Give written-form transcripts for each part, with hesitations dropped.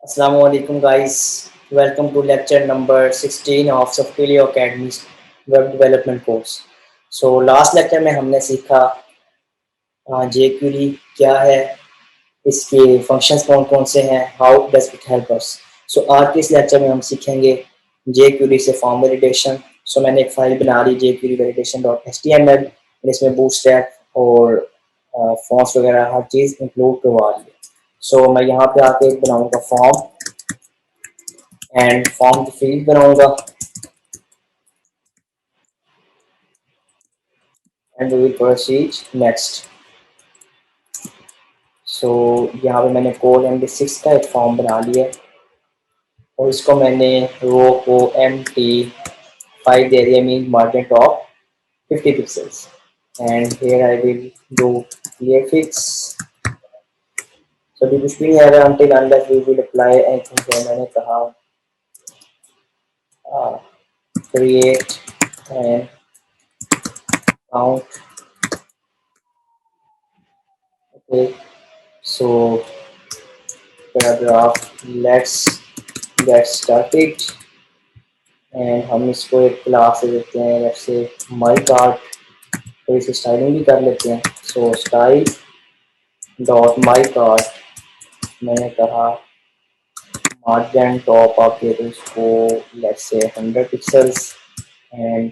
Assalamu alaikum guys. Welcome to lecture number 16 of Softileo Academy's web development course. So last lecture में हमने सीखा jQuery क्या है, इसके फंक्शंस कौन कौन से हैं, how does it help us. So आज के इस लेक्चर में हम सीखेंगे jQuery से फॉर्म वैलिडेशन. सो मैंने एक फाइल बना ली jQuery validation.html, इसमें बूटस्ट्रैप और फॉन्ट्स वगैरह हर चीज़ इंक्लूड करवा ली. सो मैं यहाँ पे आके एक बनाऊंगा फॉर्म एंड फॉर्म की फील्ड बनाऊंगा and we will proceed next. So यहाँ पे मैंने कोड MD6 का एक फॉर्म बना लिया और इसको मैंने रो को MT5 दे दिया, mean margin top 50 pixels. And here I will do clear fix. So the display error until unless we will apply anything. जो मैंने कहा create and count. Okay, so paragraph, let's get started. And हम इसको एक class दे देते हैं, let's say my card. तो इसे स्टाइलिंग भी कर लेते हैं. सो स्टाइल डॉट माई कार्ड मैंने कहा मार्जिन टॉप आप दे दो इसको let's say 100 pixels and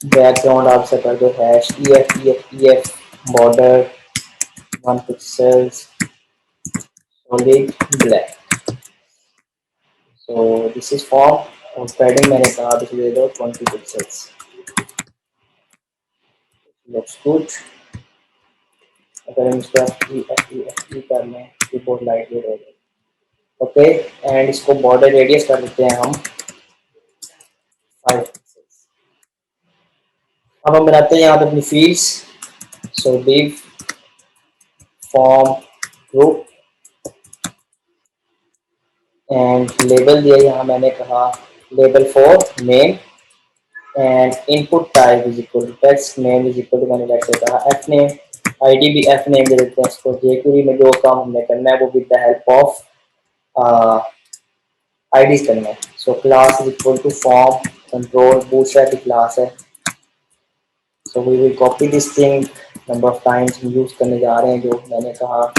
background आप से कर दो hash EF border 1 pixels solid black. So this is form और पैडिंग मैंने कहा दे दो 20 पिक्सल्स. Looks good. अगर हम इसको FE कर लें कीबोर्ड लाइट वेट हो जाए. ओके, एंड इसको बॉर्डर रेडियस कर देते हैं हम 5 पिक्सल्स. अब हम बनाते हैं यहाँ पे अपनी fields. So div form group and label दिया यहाँ मैंने कहा label for name and input type is equal to text name is equal to मैंने वैसे कहा एफ नेम. आईडी भी एफ नेम दे देते हैं इसको. jQuery में जो काम हमने करना है वो with the help of IDs करना है. So class is equal to form control bootstrap की क्लास है. So we will copy this thing number of times हम यूज करने जा रहे हैं. जो मैंने कहा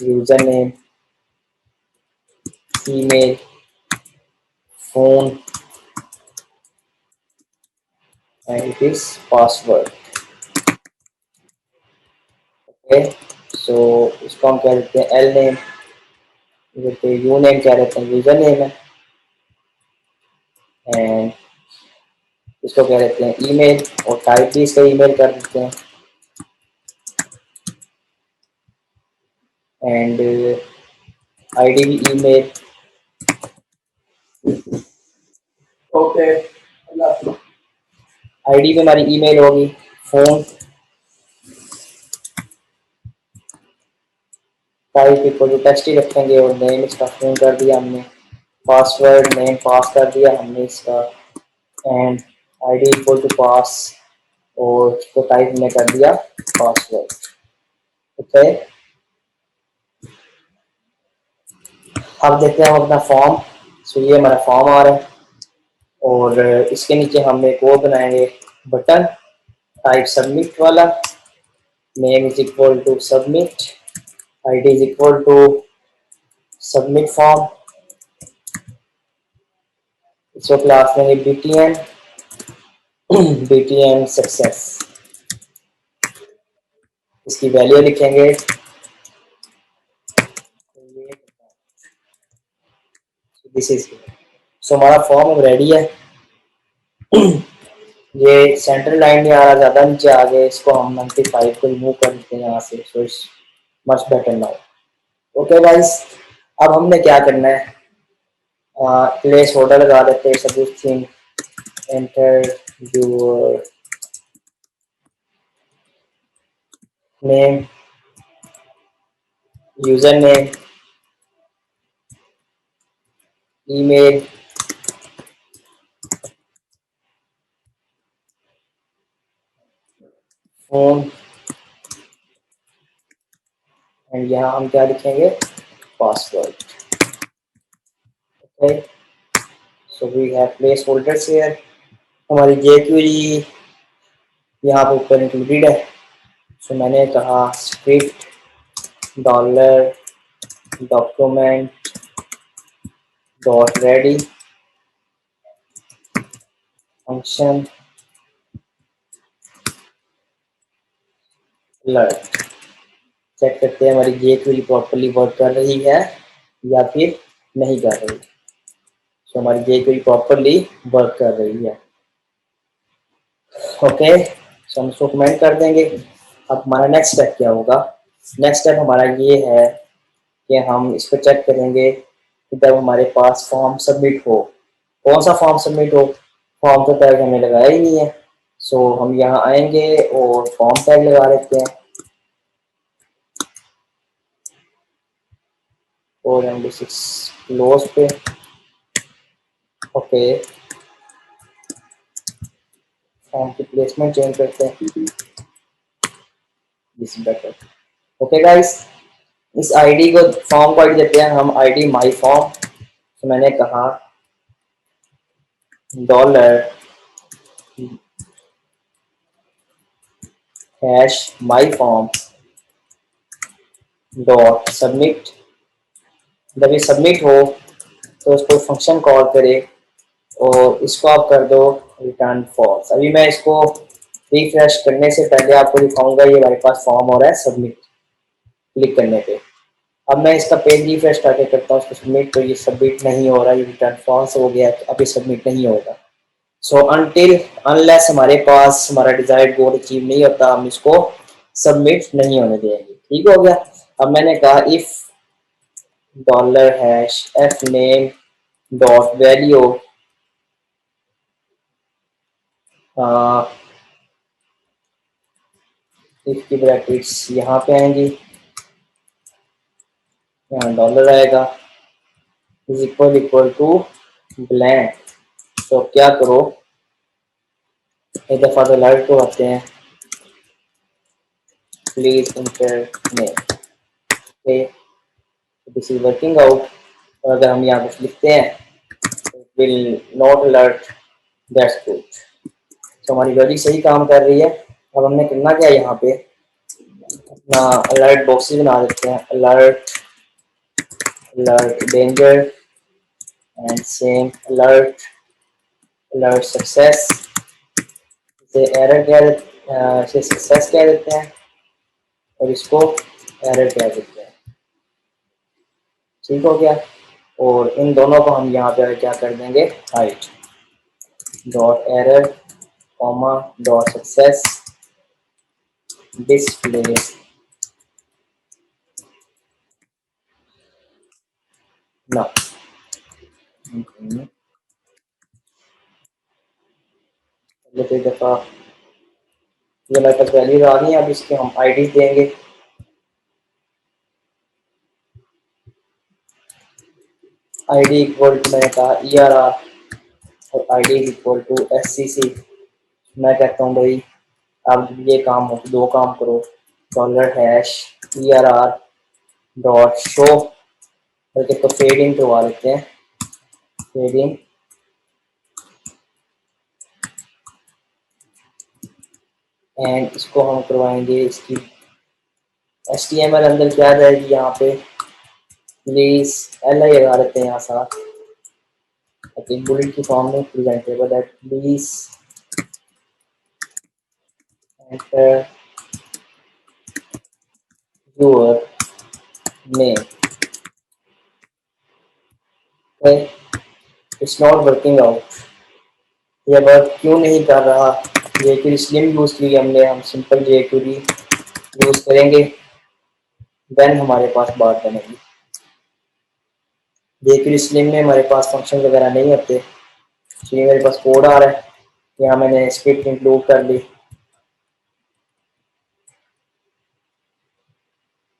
user name, email, phone and it is password. Okay, so इसको हम कह देते हैं एल नेम, यू नेम कह देते हैं यूजर नेम है एंड इसको कह देते हैं ईमेल और टाइप भी इसका ईमेल कर देते हैं एंड आईडी भी ईमेल. ओके, आईडी भी हमारी ईमेल होगी. Phone type equal to text ही रखेंगे और नेम इसका फोन कर दिया हमने. पासवर्ड नेम पास कर दिया हमने इसका एंड आईडी इक्वल टू पास और इसको टाइप हमने कर दिया पासवर्ड. ओके, अब देखते हैं हम अपना फॉर्म. सो ये हमारा फॉर्म आ रहा है और इसके नीचे हम एक और बनाएंगे बटन टाइप सबमिट वाला. Name is equal to submit, ID is equal to submit form. इसको क्लास में BTN सक्सेस. इसकी वैल्यू लिखेंगे. दिस इज सो हमारा फॉर्म अब रेडी है. ये सेंटर लाइन में आ रहा, ज्यादा नीचे आ गए. इसको हम 95 को रिमूव कर देते हैं यहाँ से. So it's much better now. Okay guys, अब हमने क्या करना है, प्लेस होल्डर लगा देते हैं. सब thing enter your name, user name, email, phone and यहाँ हम क्या लिखेंगे password. Okay, so we have place holders here. हमारी jQuery यहाँ पर ऊपर इंक्लूडेड है। सो मैंने कहा script dollar document dot ready function alert. Check करते हैं हमारी jQuery प्रॉपर्ली वर्क कर रही है या फिर नहीं कर रही। सो हमारी jQuery प्रॉपर्ली वर्क कर रही है। ओके, सो हम इसको कमेंट कर देंगे। अब हमारा नेक्स्ट स्टेप क्या होगा? नेक्स्ट स्टेप हमारा ये है कि हम इसको चेक करेंगे कि जब हमारे पास फॉर्म सबमिट हो। कौन सा फॉर्म सबमिट हो? फॉर्म तो टैग हमें लगाया ही नहीं है। सो हम यहाँ आएंगे और फॉर्म टैग लगा लेते हैं 496 क्लोज पे। ओके, फॉर्म की प्लेसमेंट चेंज करते हैं, दिस बेटर। ओके गाइस, इस आईडी को फॉर्म को आईडी देते हैं हम आईडी माई फॉर्म। तो मैंने कहा dollar hash my form dot submit. जब ये सबमिट हो तो उसको फंक्शन कॉल करे और इसको आप कर दो रिटर्न फॉल्स। अभी मैं इसको रिफ्रेश करने से पहले आपको दिखाऊंगा ये हमारे पास फॉर्म हो रहा है सबमिट। क्लिक करने पे अब मैं इसका पेज रिफ्रेश करके करता हूँ उसको सबमिट, तो ये सबमिट नहीं हो रहा, ये रिटर्न फॉल्स हो गया, तो अभी सबमिट नहीं होगा। सो अनटिल अनलेस हमारे पास हमारा डिजायर्ड गोल अचीव नहीं होता, हम इसको सबमिट नहीं होने देंगे। ठीक हो गया। अब मैंने कहा if dollar hash F name dot value if की ब्रैकेट्स यहाँ पे आएंगी, यहाँ डॉलर आएगा, इज इक्वल टू ब्लैंक। तो क्या करो, एक दफ़ा तो अलर्ट को आते हैं please inter name. This is working out. और अगर हम यहाँ कुछ लिखते हैं will not alert, that's good. तो हमारी लॉजिक सही काम कर रही है। अब हमने करना क्या है, यहाँ पे अपना अलर्ट बॉक्सेस बना देते हैं, alert alert danger and same alert alert success. इसे एरर कह देते, इसे सक्सेस कह देते हैं और इसको एरर कह देते हैं। ठीक हो गया। और इन दोनों को हम यहाँ पे क्या कर देंगे, height dot error comma dot success display ना। पहले एक दफ़ा ये हमारे पास वैल्यूज आ गई हैं, अब इसके हम आईडी देंगे। आईडी इक्वल टू मैंने कहा ERR और आईडी इक्वल टू SCC। मैं कहता हूँ भाई अब ये काम हो, दो काम करो, dollar hash ERR dot show, बल्कि तो फेडिंग करवा लेते हैं, फेडिंग एंड इसको हम करवाएंगे इसकी HTML अंदर क्या जाएगी, यहाँ पे प्लीज LI लगा लेते हैं यहाँ साथ, बुलेट की फॉर्म में प्रेजेंटेबल है, please enter your name. It's not working out. ये वर्क क्यों नहीं कर रहा? jQuery स्लिम यूज की हमने, हम सिंपल jQuery यूज करेंगे देन हमारे पास बात बनेगी। jQuery स्लिम में हमारे पास फंक्शन वगैरह नहीं होते, इसलिए मेरे पास कोड आ रहा है, यहाँ मैंने स्क्रिप्ट इंक्लूड कर ली,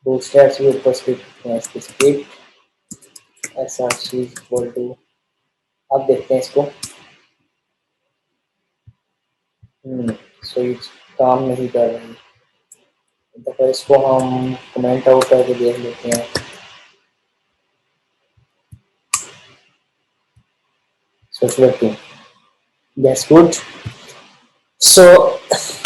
बूटस्ट्रैप के ऊपर स्क्रिप्ट src इक्वल टू। अब देखते हैं इसको। सो ये काम नहीं कर रही, तो इसको हम कमेंट आउट करके देख लेते हैं। Software 2, that's good. So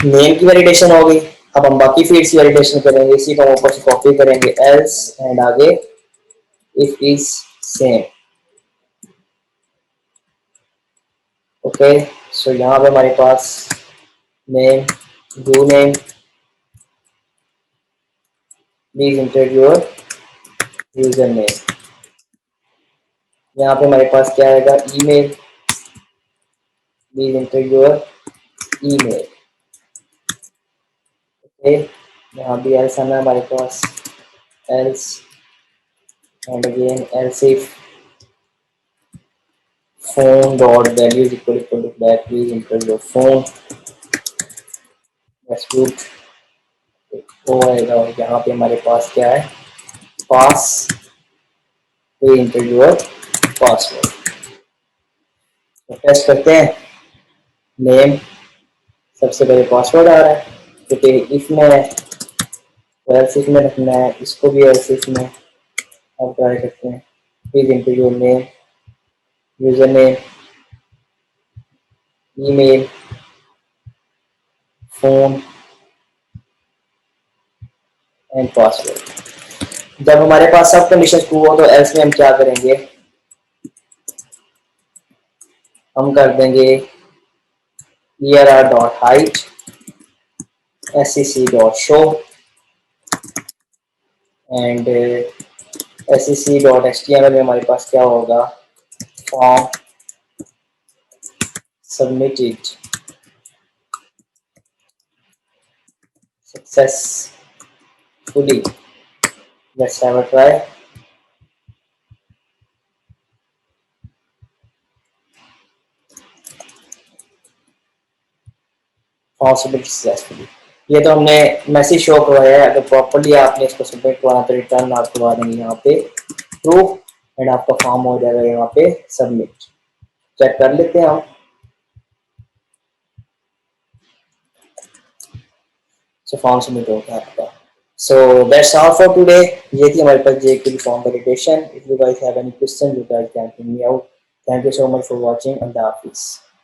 name की वैलिडेशन हो गई। अब हम बाकी फील्ड्स की वैलिडेशन करेंगे, इसी को हम ऊपर से कॉपी करेंगे, एल्स एंड आगे if is same. Okay, so यहाँ पे हमारे पास name, do name, please enter your user name. यहाँ पे हमारे पास क्या आएगा, email, please enter your email. Okay, यहाँ भी एल्स आना हमारे पास, else and again else if phone dot value is equal to that, please enter your phone, that's good। वो आएगा और यहाँ पे हमारे पास क्या है, पास, प्लीज इंटर योर पासवर्ड। तो टेस्ट करते हैं, नेम सबसे पहले पासवर्ड आ रहा है, क्योंकि इफ में तो एल्स इफ में रखना है, इसको भी एल्स इफ में। अब ट्राई करते हैं, please enter your name, user name, email, phone and password. जब हमारे पास सब कंडीशन ट्रू हो तो एल्स में हम क्या करेंगे, हम कर देंगे err.height, sec.show एंड sec.html में हमारे पास क्या होगा, form submitted successfully. Let's have a try. Form submit successfully, ये तो हमने मैसेज शो करवाया है। अगर प्रॉपरली आपने इसको सबमिट करवाना तो रिटर्न आप करवा देंगे यहाँ पे ट्रू, एंड आपका फॉर्म हो जाएगा यहाँ पे सबमिट। चेक कर लेते हैं हम। सो फॉर्म सबमिट हो गया आपका। So that's all for today. ये थी हमारे पास jQuery form validation. If you guys have any question, you guys can ping me out. Thank you so much for watching. अल्लाह हाफिज़।